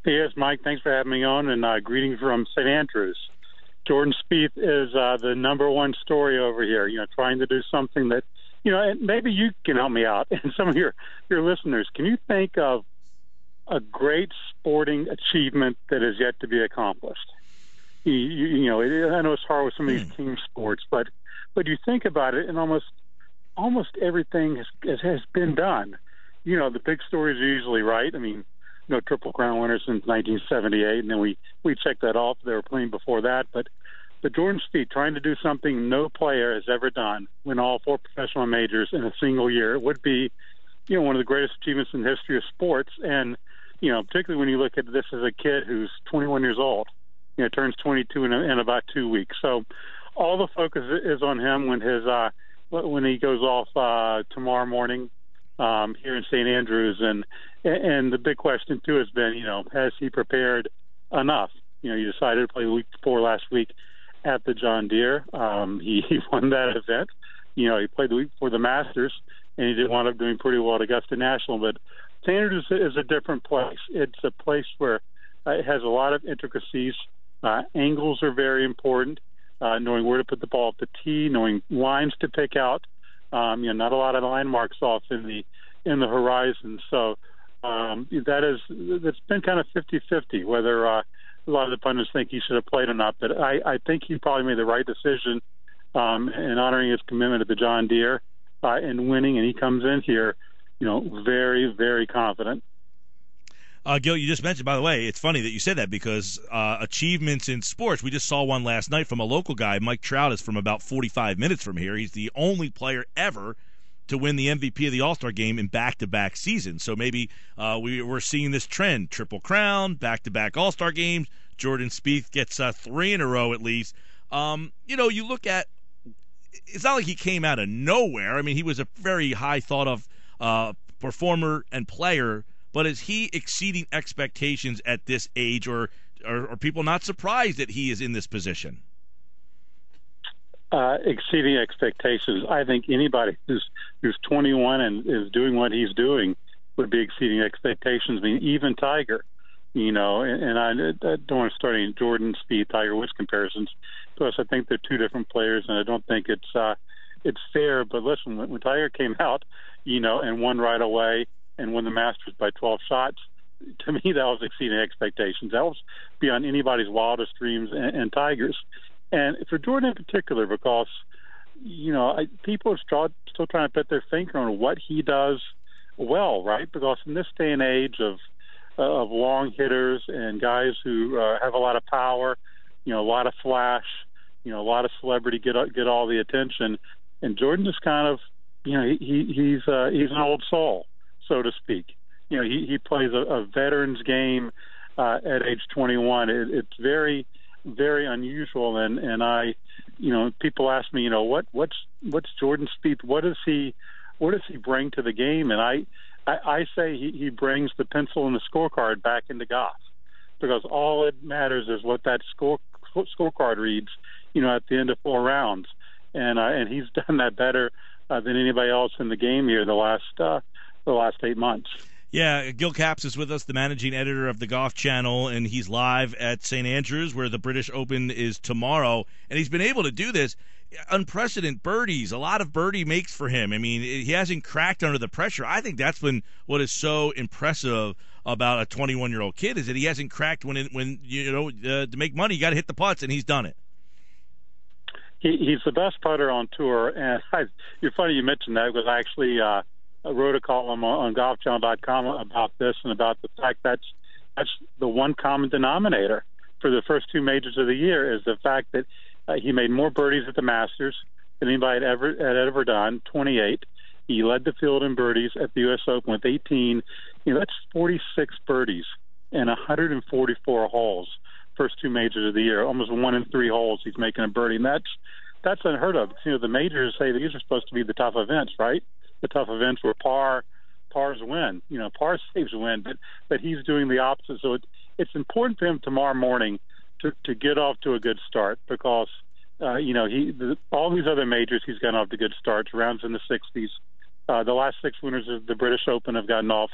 Yes, Mike, thanks for having me on, and greetings from St. Andrews. Jordan Spieth is the number one story over here, trying to do something that, and maybe you can help me out, and some of your listeners. Can you think of a great sporting achievement that is yet to be accomplished? I know it's hard with some of these team sports, but you think about it, and almost everything has been done. The big stories are usually right. I mean, Triple Crown winners since 1978, and then we checked that off. They were playing before that, but Jordan Spieth trying to do something no player has ever done, win all 4 professional majors in a single year, it would be, one of the greatest achievements in the history of sports. And particularly when you look at this as a kid who's 21 years old, turns 22 in about 2 weeks. So all the focus is on him when he goes off tomorrow morning here in St. Andrews, and the big question too has been, has he prepared enough? He decided to play the week before last week at the John Deere. He won that event. He played the week before the Masters, and he did wind up doing pretty well at Augusta National. But St. Andrews is a different place. It's a place where it has a lot of intricacies. Angles are very important. Knowing where to put the ball at the tee, knowing lines to pick out. Not a lot of line marks off in the horizon. So that's been kind of 50-50 whether a lot of the pundits think he should have played or not. But I think he probably made the right decision in honoring his commitment at the John Deere and winning. And he comes in here, very, very confident. Gil, you just mentioned, by the way, it's funny that you said that because achievements in sports, we just saw one last night from a local guy. Mike Trout is from about 45 minutes from here. He's the only player ever to win the MVP of the All-Star game in back-to-back seasons. So maybe we're seeing this trend, Triple Crown, back-to-back All-Star games. Jordan Spieth gets 3 in a row at least. You look at – it's not like he came out of nowhere. I mean, he was a very high thought-of performer and player. But is he exceeding expectations at this age, or are people not surprised that he is in this position? Exceeding expectations. I think anybody who's 21 and is doing what he's doing would be exceeding expectations. I mean, even Tiger, and I don't want to start any Jordan, Spieth, Tiger Woods comparisons. Plus, I think they're two different players, and I don't think it's fair. But listen, when Tiger came out, and won right away, and won the Masters by 12 shots, to me that was exceeding expectations. That was beyond anybody's wildest dreams and Tiger's. And for Jordan in particular, because, people are still trying to put their finger on what he does well, right? Because in this day and age of long hitters and guys who have a lot of power, a lot of flash, a lot of celebrity get all the attention, and Jordan just kind of, he's an old soul, so to speak. He plays a veteran's game at age 21. It's very, very unusual, and I, people ask me, what's Jordan Spieth? What does he bring to the game? And I say he brings the pencil and the scorecard back into golf, because all it matters is what that scorecard reads, at the end of 4 rounds, and he's done that better than anybody else in the game here the last 8 months. Yeah, Gil Capps is with us, the managing editor of the Golf Channel, and he's live at St. Andrews, where the British Open is tomorrow. And he's been able to do this. Unprecedented birdies, a lot of birdie makes for him. I mean, he hasn't cracked under the pressure. I think that's been what is so impressive about a 21-year-old kid, is that he hasn't cracked when to make money, you got to hit the putts, and he's done it. He's the best putter on tour, and you're funny you mentioned that, because I actually I wrote a column on golfchannel.com about this, and about the fact that's the one common denominator for the first 2 majors of the year, is the fact that he made more birdies at the Masters than anybody had ever done, 28. He led the field in birdies at the U.S. Open with 18. That's 46 birdies in 144 holes, first 2 majors of the year. Almost 1 in 3 holes he's making a birdie, and that's unheard of. The majors say these are supposed to be the tough events, right? The tough events where pars win, par saves win, but he's doing the opposite. So it's important for him tomorrow morning to get off to a good start, because all these other majors he's gotten off to good starts, rounds in the 60s. The last 6 winners of the British Open have gotten off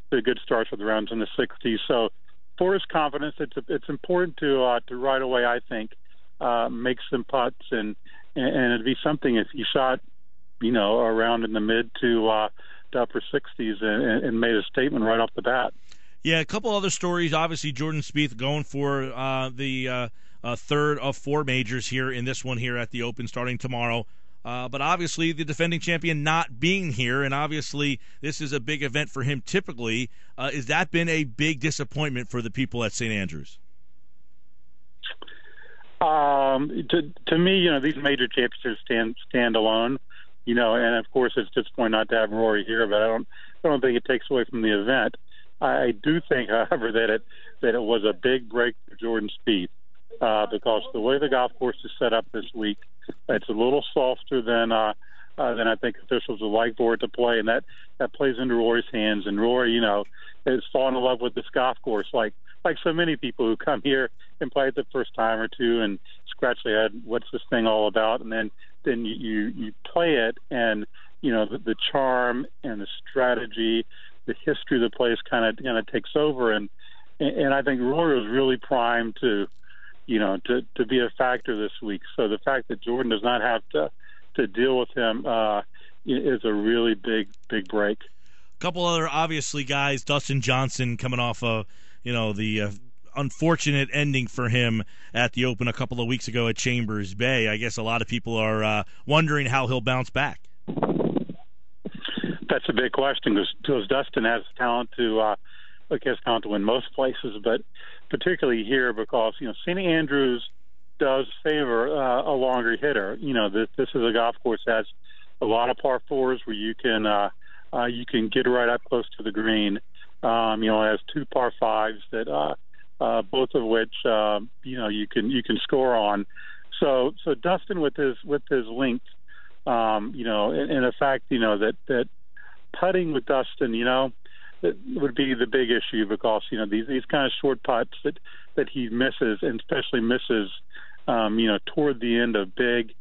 to good starts with rounds in the 60s. So for his confidence, it's important to right away, I think, make some putts, and it'd be something if he shot, around in the mid to upper 60s and made a statement right off the bat. Yeah, a couple other stories. Obviously, Jordan Spieth going for the third of four majors here in this one here at the Open starting tomorrow. But obviously, the defending champion not being here, and obviously this is a big event for him typically. Has that been a big disappointment for the people at St. Andrews? To me, these major championships stand alone. And of course it's disappointing not to have Rory here, but I don't think it takes away from the event. I do think, however, that it was a big break for Jordan Spieth because the way the golf course is set up this week, it's a little softer than I think officials would like for it to play, and that plays into Rory's hands. And Rory, has fallen in love with this golf course, like so many people who come here and play it the first time or two and scratch their head, what's this thing all about? And then you play it, and the charm and the strategy, the history of the place kind of takes over, and I think Rory was really primed to be a factor this week. So the fact that Jordan does not have to deal with him is a really big break. A couple other obviously guys, Dustin Johnson coming off of the unfortunate ending for him at the Open a couple of weeks ago at Chambers Bay. I guess a lot of people are wondering how he'll bounce back. That's a big question because Dustin has talent to win most places, but particularly here because St. Andrews does favor a longer hitter. This is a golf course that has a lot of par fours where you can get right up close to the green. It has two par fives that both of which you can score on. So Dustin with his length, and the fact that putting with Dustin, that would be the big issue because these kind of short putts that he misses, and especially misses toward the end of big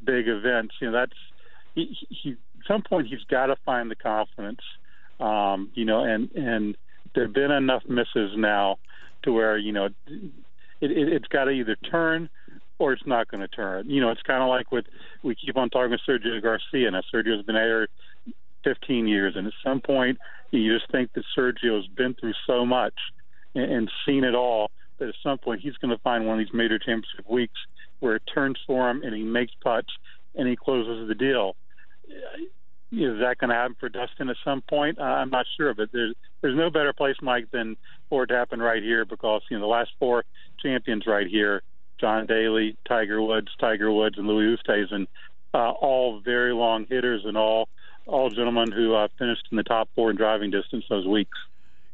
events. That's he at some point he's got to find the confidence, and there've been enough misses now to where it's got to either turn or it's not going to turn. It's kind of like we keep on talking with Sergio Garcia. Now Sergio's been here 15 years, and at some point you just think that Sergio's been through so much and seen it all that at some point he's going to find one of these major championship weeks where it turns for him and he makes putts and he closes the deal. Is that going to happen for Dustin at some point? I'm not sure, but there's no better place, Mike, than for it to happen right here because the last four champions right here, John Daly, Tiger Woods, and Louis Oosthuizen, all very long hitters and all gentlemen who finished in the top four in driving distance those weeks.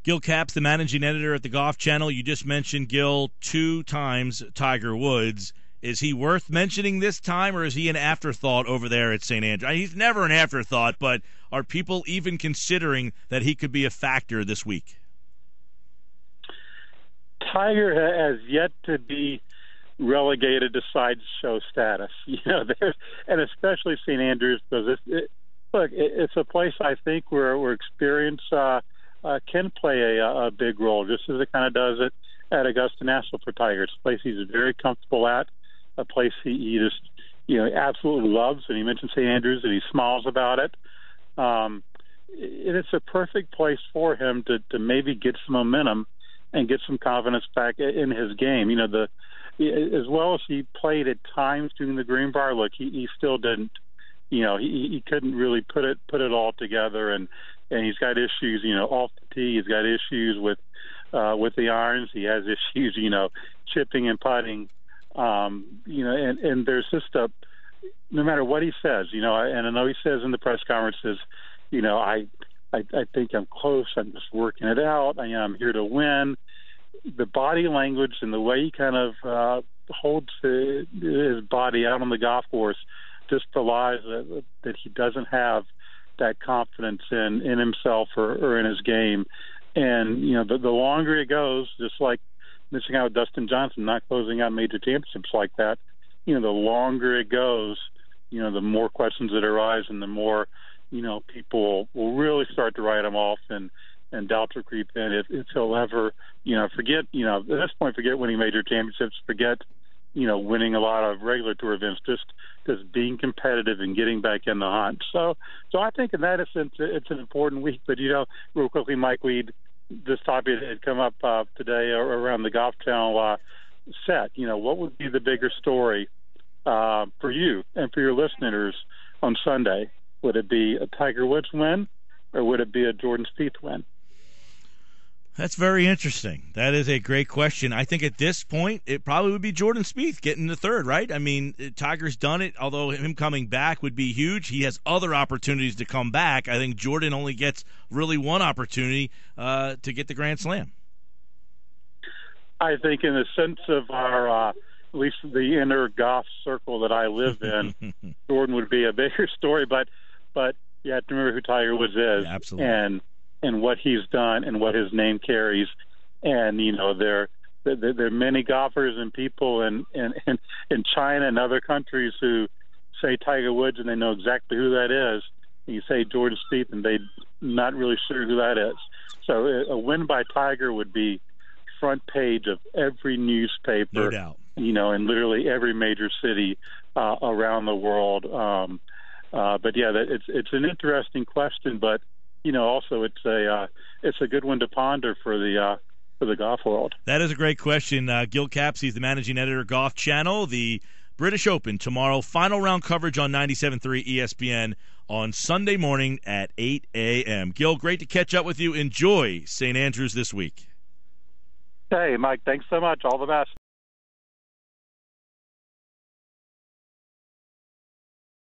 Gil Capps, the managing editor at the Golf Channel. You just mentioned, Gil, 2 times Tiger Woods. Is he worth mentioning this time, or is he an afterthought over there at St. Andrews? He's never an afterthought, but are people even considering that he could be a factor this week? Tiger has yet to be relegated to sideshow status, and especially St. Andrews, because it's a place I think where experience can play a big role, just as it kind of does it at Augusta National for Tiger. It's a place he's very comfortable at, a place he just absolutely loves, and he mentioned St. Andrews and he smiles about it. And it's a perfect place for him to maybe get some momentum and get some confidence back in his game. As well as he played at times during the Greenbrier, look, he still didn't. He couldn't really put it all together, and he's got issues, off the tee. He's got issues with the irons. He has issues, chipping and putting. And there's just no matter what he says, and I know he says in the press conferences, I think I'm close. I'm just working it out. I'm here to win. The body language and the way he kind of holds his body out on the golf course just belies that he doesn't have that confidence in himself or in his game. And, the longer it goes, just like missing out with Dustin Johnson, not closing out major championships like that, the longer it goes, the more questions that arise and the more, people will really start to write him off and and doubt will creep in if he'll ever, forget, at this point, forget winning major championships, forget, winning a lot of regular tour events, just being competitive and getting back in the hunt. So I think in that sense, it's an important week. But, real quickly, Mike, this topic had come up today around the Golf Channel set. What would be the bigger story for you and for your listeners on Sunday? Would it be a Tiger Woods win, or would it be a Jordan Spieth win? That's very interesting. That is a great question. I think at this point, it probably would be Jordan Spieth getting the third, right? I mean, Tiger's done it, although him coming back would be huge. He has other opportunities to come back. I think Jordan only gets really one opportunity to get the Grand Slam. I think in the sense of our, at least the inner golf circle that I live in, Jordan would be a bigger story. But you have to remember who Tiger Woods is. Yeah, absolutely. And what he's done and what his name carries. And, there are many golfers and people in China and other countries who say Tiger Woods and they know exactly who that is. And you say Jordan Spieth and they're not really sure who that is. So a win by Tiger would be front page of every newspaper. No doubt. In literally every major city around the world. But yeah, it's an interesting question, but also it's a good one to ponder for the golf world. That is a great question. Gil Capps, the managing editor of Golf Channel. The British Open tomorrow, final round coverage on 97.3 ESPN on Sunday morning at 8 a.m. Gil, great to catch up with you. Enjoy St. Andrews this week. Hey, Mike, thanks so much. All the best.